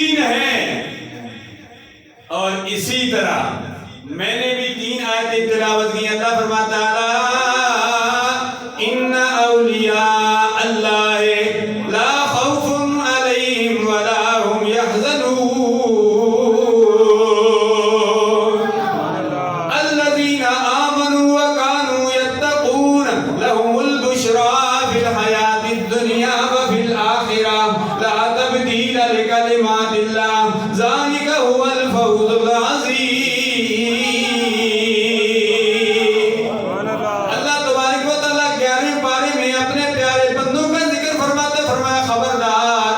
ہیں۔ اور اسی طرح میں نے بھی 3 آیتیں تلاوت کی۔ اللہ فرماتا ہے ان اولیاء اللہ لا خوف علیہم ولا هم يحزنون الذین آمنوا وكانوا يتقون لهم البشرى في الحیاة الدنیا وفي الآخرة لا تبدیل لکلمات اللہ ذلك هو الفوز العظیم۔ اللہ تبارک و تعالیٰ 11ویں پارے میں اپنے پیارے بندوں کا ذکر فرماتے فرمایا خبردار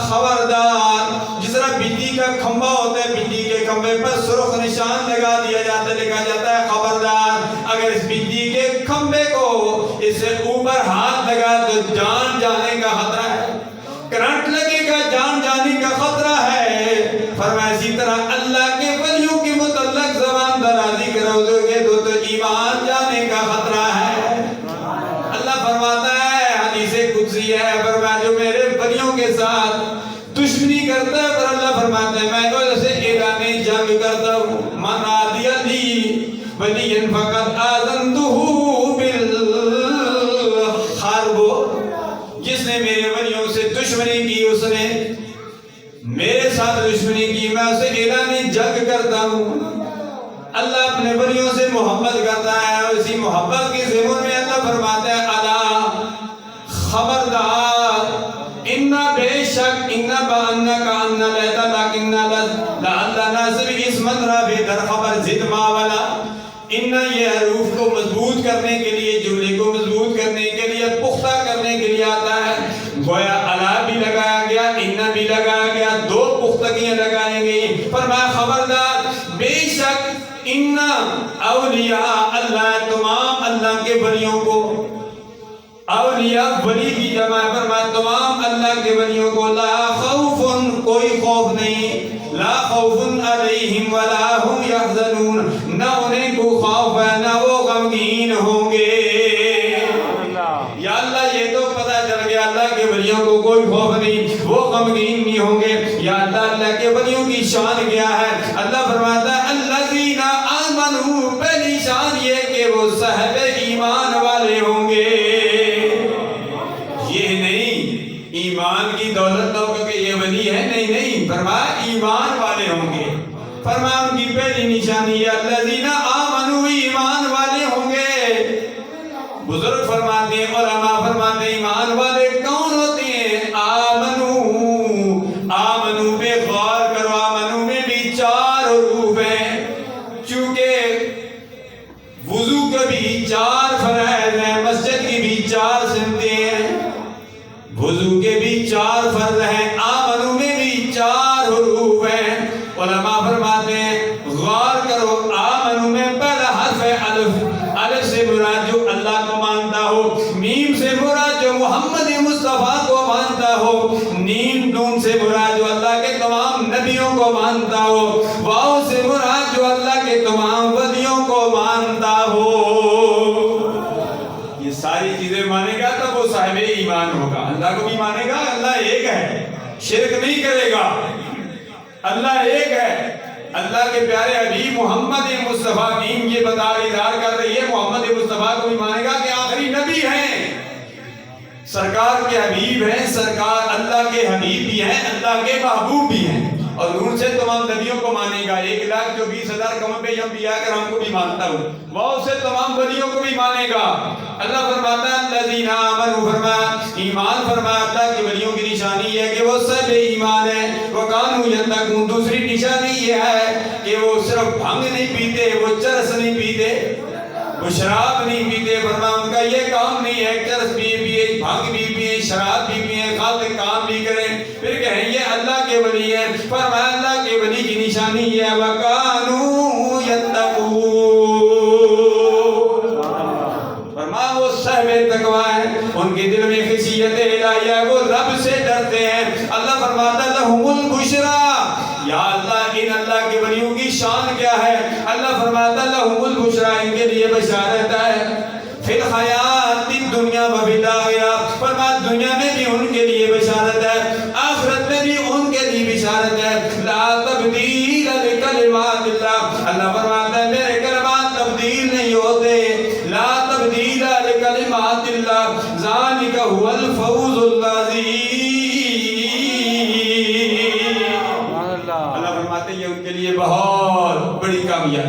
خبردار، جس طرح بجلی کا کھمبا ہوتا ہے، بجلی کے کھمبے پر سرخ نشان لگا دیا جاتا ہے، لکھا جاتا ہے خبردار اگر اس بجلی کے کھمبے کو اس سے اوپر ہاتھ لگا تو جان جانے کا خطرہ ہے، کرنٹ لگے گا، جان جانے کا خطرہ ہے۔ فرمایا اسی طرح اللہ کے ولیوں کے متعلق زبان درازی کرو گے تو ایمان جانے کا خطرہ ہے۔ اللہ فرماتا ہے حدیث قدسی ہے، فرمایا جو میرے ولیوں کے ساتھ دشمنی کرتا ہے، پر اللہ فرماتا ہے میں اسے اعلان جنگ کرتا ہوں۔ من عادی لی ولیا فقد آذنتہ بالحرب، جس نے میرے ولیوں سے دشمنی کی اس نے میرے ساتھ دشمنی کی، میں اسے اعلان جنگ کرتا ہوں۔ اللہ اپنے ولیوں سے محبت کرتا ہے، اور اسی محبت کی ضمن میں اللہ فرماتا ہے الا خبردار انا بے شک انا بانا کا انا لیتا لیکن لعلہ ناصب اسمت رابی در خبر زد ما والا۔ انا یہ حروف کو مضبوط کرنے کے لیے، جملے کو مضبوط کرنے کے لیے، پختہ کرنے کے لیے آتا ہے۔ گویا الا بھی لگایا گیا، انا بھی لگایا گیا، 2 پختگیاں لگائیں گئی۔ فرمایا خبردار بے شک انا اولیاء اللہ، تمام اللہ کے ولیوں کو، اولیاء ولی کی جمع ہے، فرمایا تمام اللہ کے ولیوں کو لا خوف، کوئی خوف نہیں، لا خوف علیہم ولا هم يحزنون، نہ انہیں کو خوف ہے نہ وہ غمگین ہوں گے۔ یا اللہ یہ تو پتہ چل گیا اللہ کے ولیوں کو کوئی خوف نہیں، وہ غمگین نہیں ہوں گے۔ یا اللہ اللہ کے ولیوں کی شان کیا ہے؟ اللہ فرماتا ہے الذین آمنوا، پہلی شان یہ کہ وہ صاحب ایمان والے ہوں گے۔ یہ نہیں ایمان کی دولت نہ ہوگا کہ یہ ولی ہے، نہیں نہیں، فرمایا ایمان والے ہوں گے۔ فرمایا ان کی پہلی نشانی ہے الذین آمنوا، ایمان والے ہوں گے۔ بزرگ فرماتے ہیں، علماء فرماتے ہیں ایمان والے کون ہوتے ہیں؟ آمنو، آمنو پہ غور کرو، آمنو میں بھی 4 حروف ہیں، چونکہ وضو کا بھی 4 فرائض ہیں، مسجد کی بھی 4 سمتیں ہیں، وضو کے بھی 4 فرض ہیں، آمنو میں بھی 4 حروف ہیں۔ علماء فرماتے ہیں غور کرو، آمنو میں پہلا حرف ہے الف، الف سے مراد جو اللہ کو مانتا ہو، میم سے مراد جو محمد مصطفیٰ کو مانتا ہو، نیم نون سے مراد جو اللہ کے تمام نبیوں کو مانتا ہو، واو سے مراد جو اللہ کے تمام ولیوں کو مانتا ہو۔ یہ ساری چیزیں مانے گا تب وہ صاحب ایمان ہوگا، اللہ کو بھی مانے گا، اللہ ایک ہے، شرک نہیں کرے گا، اللہ ایک ہے۔ اللہ کے پیارے حبیب محمد مصطفیٰ کی یہ اظہار کر رہی ہے، محمد مصطفیٰ کو بھی مانے گا کہ آخری نبی ہیں، سرکار کے حبیب ہیں، سرکار اللہ کے حبیب بھی ہیں، اللہ کے محبوب بھی ہیں، اور ان سے تمام نبیوں کو مانے گا۔ 1,20,000 کم پہ انبیاء کرام کو بھی مانتا ہوں، وہ سے تمام ولیوں کو بھی مانے گا۔ اللہ فرماتا ہے الذین آمنوا، فرمایا ایمان، فرمایا اللہ کے ولیوں کی نشانی ہے کہ وہ سب ایمان ہیں، وکانوا یتقون، دوسری نشانی یہ ہے کہ وہ صرف بھنگ نہیں پیتے، وہ چرس نہیں پیتے، وہ شراب نہیں پیتے۔ فرمایا ان کا یہ کام نہیں ہے چرس پیے پیے، بھنگ بھی پیے، شراب بھی پیے، غلط کام بھی کریں پھر کہیں یہ اللہ کے ولی ہیں۔ فرمایا اللہ کے ولی کی نشانی ہے وَكَانُوا يَتَّقُونَ، فرمایا وہ صاحب تقویٰ ہیں، ان کے دل میں خشیت الہیہ، وہ رب سے ڈرتے ہیں۔ اللہ فرماتا لَهُمُ الْبُشْرَى، یا اللہ ان اللہ کے ولیوں کی شان کیا ہے؟ اللہ فرماتا لَهُمُ الْبُشْرَى، ان کے لیے بشارت ہے، فی الحیات الدنیا و فی الآخرہ، فرمایا دنیا میں بھی ان کے لیے بشارت ہے، آخرت میں بھی ان بشارت ہے لا تبدیل لکلمات اللہ اللہ فرماتا ہے میرے کلمات تبدیل نہیں ہوتے لا تبدیل لکلمات اللہ ذالک هو الفوز العظیم اللہ فرماتے ہیں یہ ان کے لیے بہت بڑی کامیابی